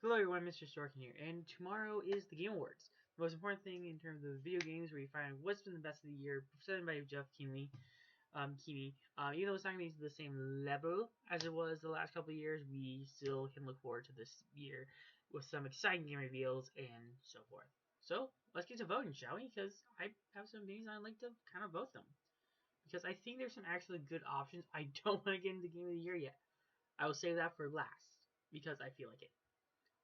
Hello everyone, Mr. Storkin here, and tomorrow is the Game Awards. The most important thing in terms of video games, where you find what's been the best of the year, presented by Jeff Keighley. Even though it's not going to be the same level as it was the last couple of years, we still can look forward to this year with some exciting game reveals and so forth. So, let's get to voting, shall we? Because I have some games I'd like to kind of vote them. Because I think there's some actually good options. I don't want to get into Game of the Year yet. I will save that for last, because I feel like it.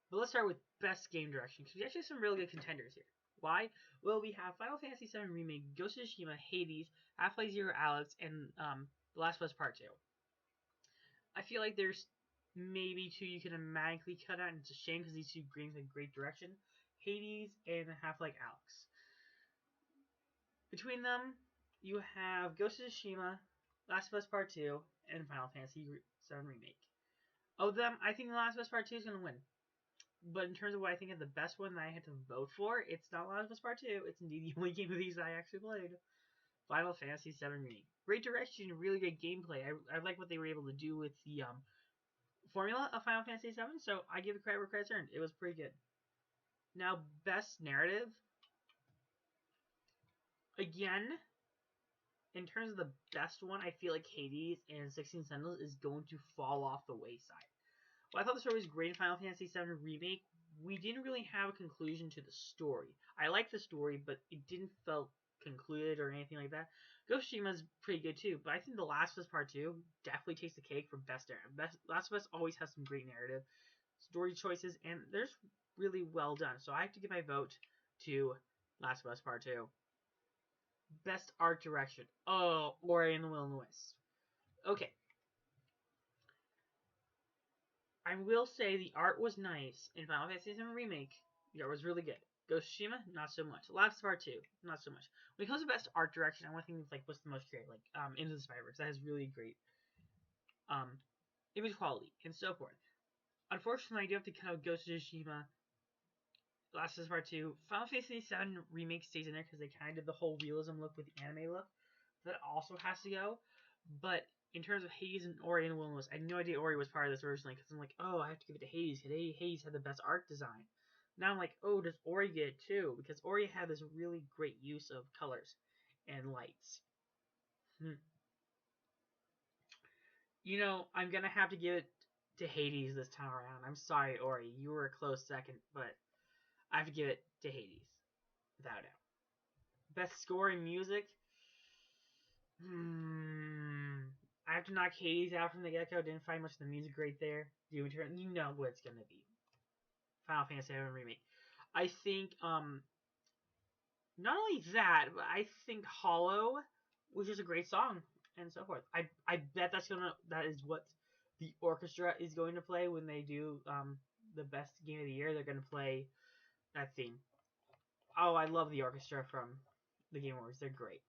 But let's start with Best Game Direction, because we actually have some really good contenders here. Why? Well, we have Final Fantasy VII Remake, Ghost of Tsushima, Hades, Half-Life Zero Alex, and The Last of Us Part 2. I feel like there's maybe two you can automatically cut out, and it's a shame because these two games have great direction. Hades and Half-Life Alex. Between them, you have Ghost of Tsushima, Last of Us Part 2, and Final Fantasy VII Remake. Of them, I think The Last of Us Part 2 is going to win. But in terms of what I think is the best one that I had to vote for, it's not Last of Us Part 2. It's indeed the only game of these that I actually played. Final Fantasy VII Remake. Great direction, really good gameplay. I like what they were able to do with the formula of Final Fantasy VII, so I give it credit where credit's earned. It was pretty good. Now, best narrative. Again, in terms of the best one, I feel like Hades and 16 Sentinels is going to fall off the wayside. Well, I thought the story was great in Final Fantasy VII Remake. We didn't really have a conclusion to the story. I liked the story, but it didn't feel concluded or anything like that. Ghost of Tsushima is pretty good too, but I think The Last of Us Part 2 definitely takes the cake for best narrative. Last of Us always has some great narrative, story choices, and they're really well done. So I have to give my vote to Last of Us Part 2. Best art direction. Oh, Ori and the Will and the Wisp. Okay. I will say the art was nice in Final Fantasy VII Remake. The art was really good. Ghost of Tsushima, not so much. Last Part 2, not so much. When it comes to best art direction, I want to think of like what's the most creative, like Into the Spider-Verse. That has really great image quality and so forth. Unfortunately, I do have to cut out Ghost of Tsushima, Last of Us Part 2. Final Fantasy VII Remake stays in there because they kind of did the whole realism look with the anime look. That also has to go. But in terms of Hades and Ori and the Will and the Wisp, I had no idea Ori was part of this originally because I'm like, oh, I have to give it to Hades because Hades had the best art design. Now I'm like, oh, does Ori get it too? Because Ori had this really great use of colors and lights. You know, I'm going to have to give it to Hades this time around. I'm sorry, Ori. You were a close second, but I have to give it to Hades. Without a doubt. Best score and music? I have to knock Hades out from the get-go. Didn't find much of the music great there. You know what it's going to be. Final Fantasy VII Remake. I think, not only that, but I think Hollow, which is a great song, and so forth. I bet that is what the orchestra is going to play when they do the best game of the year. They're going to play that theme. Oh, I love the orchestra from the Game Awards. They're great.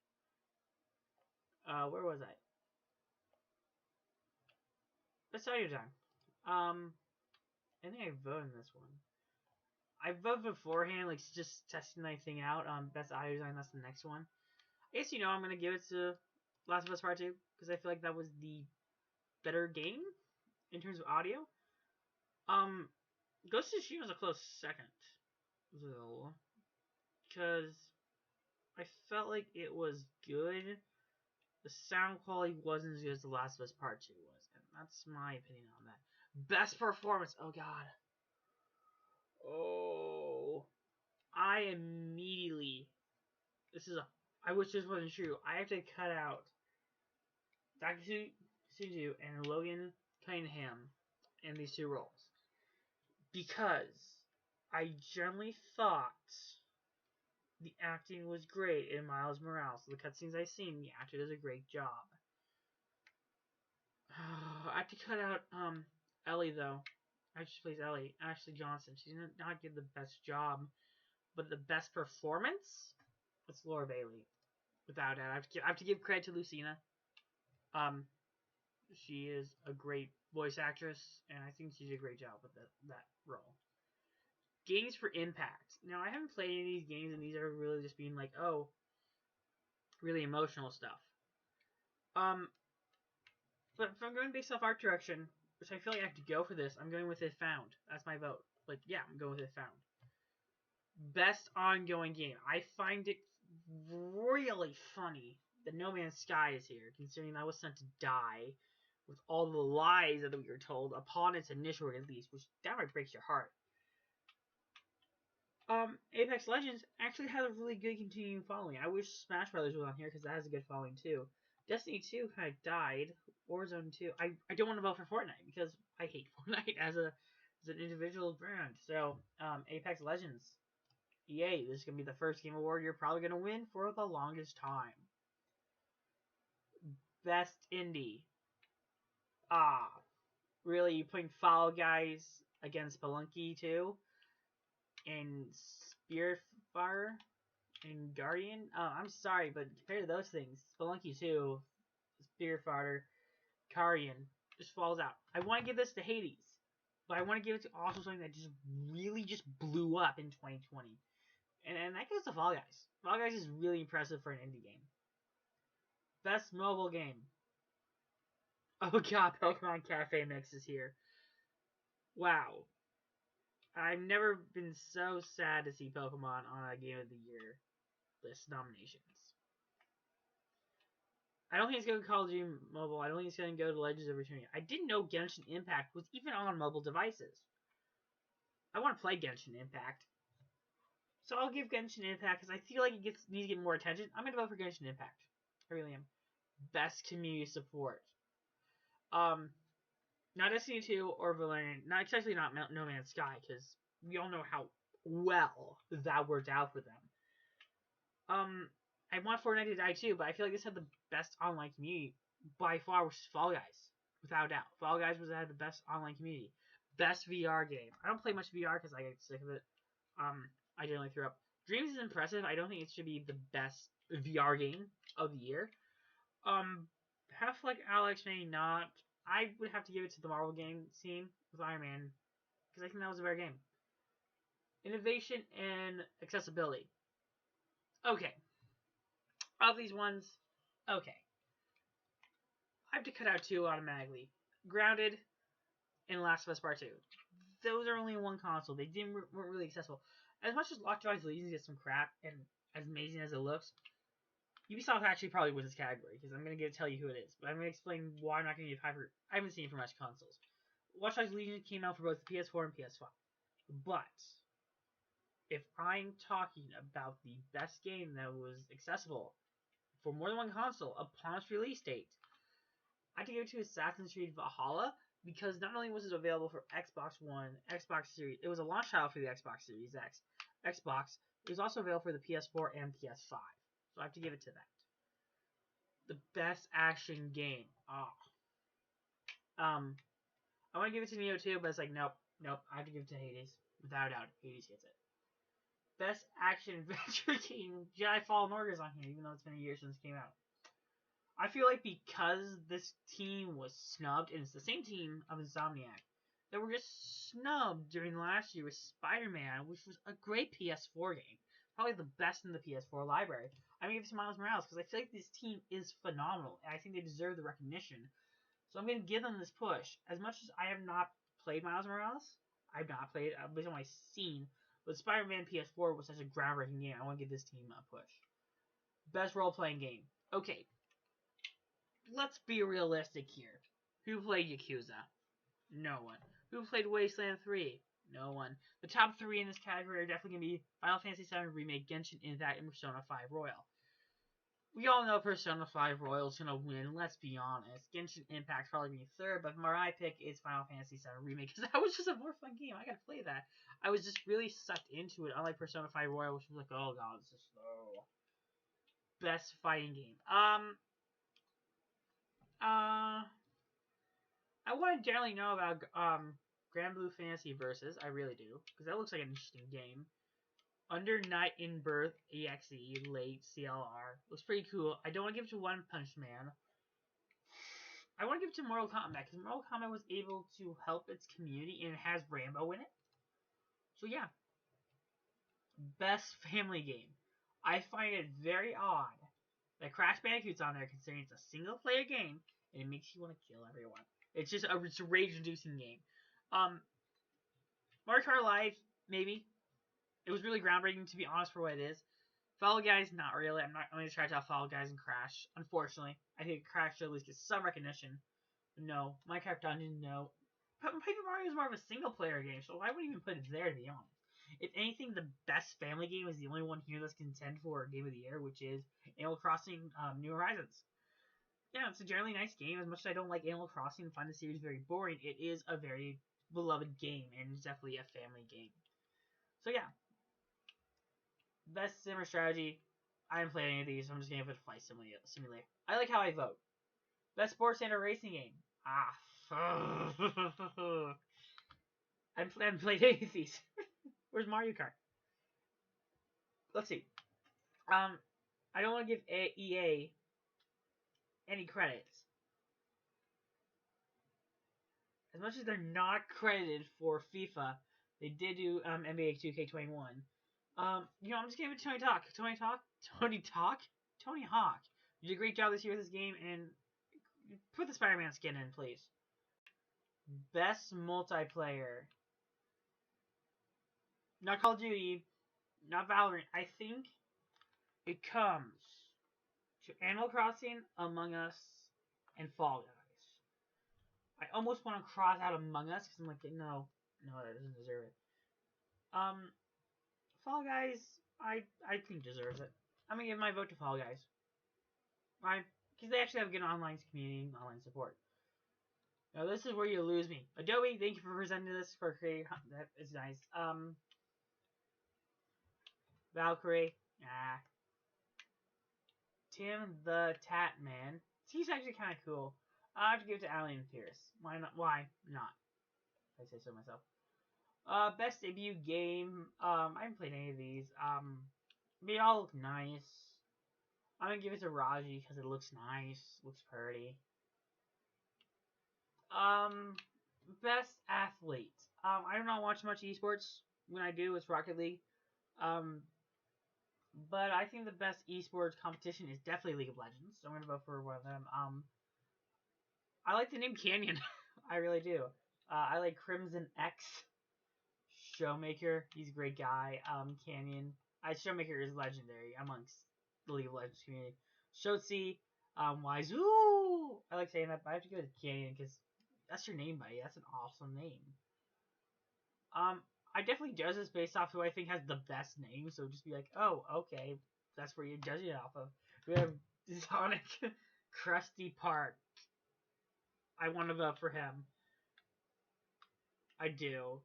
Where was I? Best audio design. I think I voted in this one. I voted beforehand, like just testing that thing out. Best audio design. That's the next one. I guess I'm gonna give it to Last of Us Part 2 because I feel like that was the better game in terms of audio. Ghost of Tsushima was a close second, though, because I felt like it was good. The sound quality wasn't as good as The Last of Us Part 2 was, and that's my opinion on that. Best performance. Oh god. Oh. I immediately. I wish this wasn't true. I have to cut out Dr. Suzu and Logan Cunningham in these two roles. Because I generally thought the acting was great in Miles Morales. The cutscenes I've seen, the actor does a great job. I have to cut out Ellie, though. She plays Ellie. Ashley Johnson. She did not give the best job. But the best performance? It's Laura Bailey. Without doubt. I have to give credit to Lucina. She is a great voice actress, and I think she did a great job with that role. Games for impact. Now, I haven't played any of these games, and these are really just being like, oh, really emotional stuff. But if I'm going based off art direction, which I feel like I have to go for this. I'm going with It Found. That's my vote. Like, yeah, I'm going with It Found. Best ongoing game. I find it really funny that No Man's Sky is here, considering I was sent to die with all the lies that we were told upon its initial release, which downright breaks your heart. Apex Legends actually has a really good continuing following. I wish Smash Brothers was on here because that has a good following too. Destiny 2 kind of died. Warzone 2. I don't want to vote for Fortnite because I hate Fortnite as an individual brand. So, Apex Legends. EA, this is going to be the first Game Award you're probably going to win for the longest time. Best Indie. Really? You putting Fall Guys against Spelunky too? And Spiritfarer? And Guardian? I'm sorry, but compared to those things, Spelunky 2, Spiritfarer, Guardian just falls out. I want to give this to Hades, but I want to give it to also something that just really just blew up in 2020. And that goes to Fall Guys. Fall Guys is really impressive for an indie game. Best mobile game. Oh god, Pokemon Cafe Mix is here. Wow. I've never been so sad to see Pokemon on a Game of the Year list nominations. I don't think it's going to Call of Duty Mobile. I don't think it's going to go to Legends of Returning. I didn't know Genshin Impact was even on mobile devices. I want to play Genshin Impact. So I'll give Genshin Impact because I feel like it needs to get more attention. I'm going to vote for Genshin Impact. I really am. Best community support. Not Destiny 2 or Valerian. Not especially not No Man's Sky because we all know how well that worked out for them. I want Fortnite to die too, but I feel like this had the best online community by far, which is Fall Guys, without a doubt. Fall Guys had the best online community. Best VR game. I don't play much VR because I get sick of it. I generally throw up. Dreams is impressive. I don't think it should be the best VR game of the year. Half-Life Alyx maybe not. I would have to give it to the Marvel game scene with Iron Man because I think that was a better game. Innovation and accessibility. Okay. Of these ones, okay. I have to cut out two automatically. Grounded and Last of Us Part 2. Those are only on one console. They weren't really accessible. As much as Lockjaw Legion gets some crap, and as amazing as it looks, Ubisoft actually probably wins this category, because I'm going to tell you who it is. But I'm going to explain why I'm not going to give high for... I haven't seen it for much consoles. Watch Dogs Legion came out for both the PS4 and PS5. But, if I'm talking about the best game that was accessible for more than one console upon its release date, I have to give it to Assassin's Creed Valhalla, because not only was it available for Xbox One, Xbox Series, it was a launch title for the Xbox Series X, Xbox. It was also available for the PS4 and PS5. So I have to give it to that. The best action game. I want to give it to Neo too, but it's like, nope. I have to give it to Hades. Without a doubt, Hades gets it. Best action adventure game. Jedi Fallen Order is on here, even though it's been a year since it came out. I feel like because this team was snubbed, and it's the same team of Insomniac, that were just snubbed during last year with Spider-Man, which was a great PS4 game. Probably the best in the PS4 library. I'm going to give it to Miles Morales because I feel like this team is phenomenal, and I think they deserve the recognition. So I'm going to give them this push. As much as I have not played Miles Morales, I've not played it, based on my scene, but Spider-Man PS4 was such a groundbreaking game, I want to give this team a push. Best role-playing game. Okay. Let's be realistic here. Who played Yakuza? No one. Who played Wasteland 3? No one. The top three in this category are definitely going to be Final Fantasy VII Remake, Genshin Impact, and Persona 5 Royal. We all know Persona 5 Royal is going to win, let's be honest. Genshin Impact's probably going to be third, but my pick is Final Fantasy VII Remake, because that was just a more fun game. I got to play that. I was just really sucked into it, unlike Persona 5 Royal, which was like, oh god, this is slow. Best fighting game. I want to generally know about Grand Blue Fantasy Versus. I really do, because that looks like an interesting game. Under Night in Birth EXE Late CLR looks pretty cool. I don't want to give it to One Punch Man. I want to give it to Mortal Kombat because Mortal Kombat was able to help its community and it has Rambo in it. So yeah, best family game. I find it very odd that Crash Bandicoot's on there considering it's a single player game and it makes you want to kill everyone. It's just it's a rage-inducing game. Mario Kart Live, maybe. It was really groundbreaking, to be honest, for what it is. Fall Guys, not really. I'm going to try to tell Fall Guys and Crash. Unfortunately, I think Crash should at least get some recognition. No. Minecraft Dungeon, no. Paper Mario is more of a single-player game, so I wouldn't even put it there, to be honest. If anything, the best family game is the only one here that's contended for Game of the Year, which is Animal Crossing New Horizons. Yeah, it's a generally nice game. As much as I don't like Animal Crossing and find the series very boring, it is a very beloved game, and it's definitely a family game. So yeah. Best Simmer Strategy. I haven't played any of these, so I'm just going to put Flight Simulator. I like how I vote. Best Sports Center Racing Game. I haven't played any of these. Where's Mario Kart? Let's see. I don't want to give EA any credits. As much as they're not credited for FIFA, they did do NBA 2K21. I'm just gonna give it Tony Hawk. Tony Hawk. You did a great job this year with this game, and put the Spider-Man skin in, please. Best multiplayer. Not Call of Duty, not Valorant. I think it comes to Animal Crossing, Among Us, and Fall Guys. I almost want to cross out Among Us because I'm like, no, that doesn't deserve it. Fall Guys, I think deserves it. I'm gonna give my vote to Fall Guys. Because they actually have a good online community and online support. Now this is where you lose me. Adobe, thank you for presenting this for creating. That is nice. Valkyrie, Tim the Tat Man. He's actually kind of cool. I have to give it to Alien Pierce. Why not? Why not? If I say so myself. Best debut game. I haven't played any of these. They all look nice. I'm gonna give it to Raji because it looks nice. Looks pretty. Best athlete. I do not watch much esports. When I do, it's Rocket League. But I think the best esports competition is definitely League of Legends. So I'm gonna vote for one of them. I like the name Canyon. I really do. I like Crimson X. Showmaker, he's a great guy. Canyon. Showmaker is legendary amongst the League of Legends community. Shotzi, Waizu. I like saying that, but I have to give it to Canyon because that's your name, buddy. That's an awesome name. I definitely judge this based off who I think has the best name, so just be like, oh, okay, that's where you're judging it off of. We have Sonic Krusty Park. I want to vote for him. I do.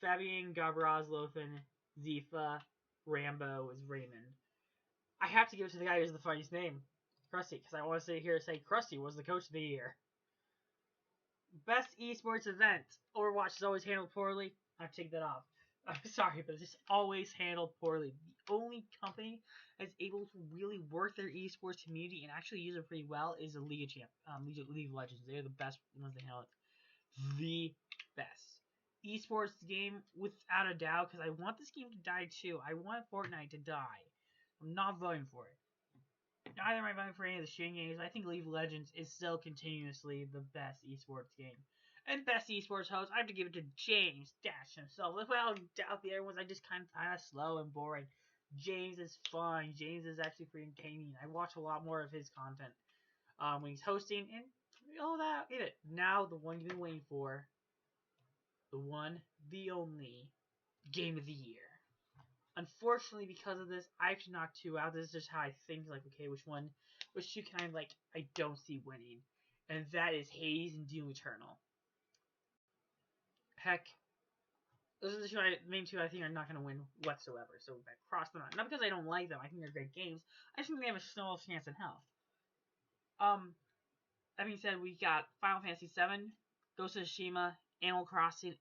Fabian, Gabraz, Lothan, Zifa, Rambo is Raymond. I have to give it to the guy who's the funniest name, Krusty, because I want to sit here and say Krusty was the coach of the year. Best esports event. Overwatch is always handled poorly. I have to take that off. I'm sorry, but it's just always handled poorly. The only company that's able to really work their esports community and actually use it pretty well is the League of Legends. They're the best ones to handle it. The best. Esports game, without a doubt, because I want this game to die too. I want Fortnite to die. I'm not voting for it. Neither am I voting for any of the shooting games. I think League of Legends is still continuously the best esports game. And best esports host, I have to give it to James Dash himself. Without doubt, the other ones I just kind of slow and boring. James is fun. James is actually pretty entertaining. I watch a lot more of his content when he's hosting and all that. Get it. Now the one you've been waiting for. The one, the only Game of the Year. Unfortunately, because of this, I actually knocked two out. This is just how I think, like, okay, which two can I don't see winning. And that is Hades and Doom Eternal. Heck, those are the main two I think are not going to win whatsoever. So I cross them out. Not because I don't like them. I think they're great games. I just think they have a small chance in hell. That being said, we got Final Fantasy VII, Ghost of Tsushima, Animal Crossing,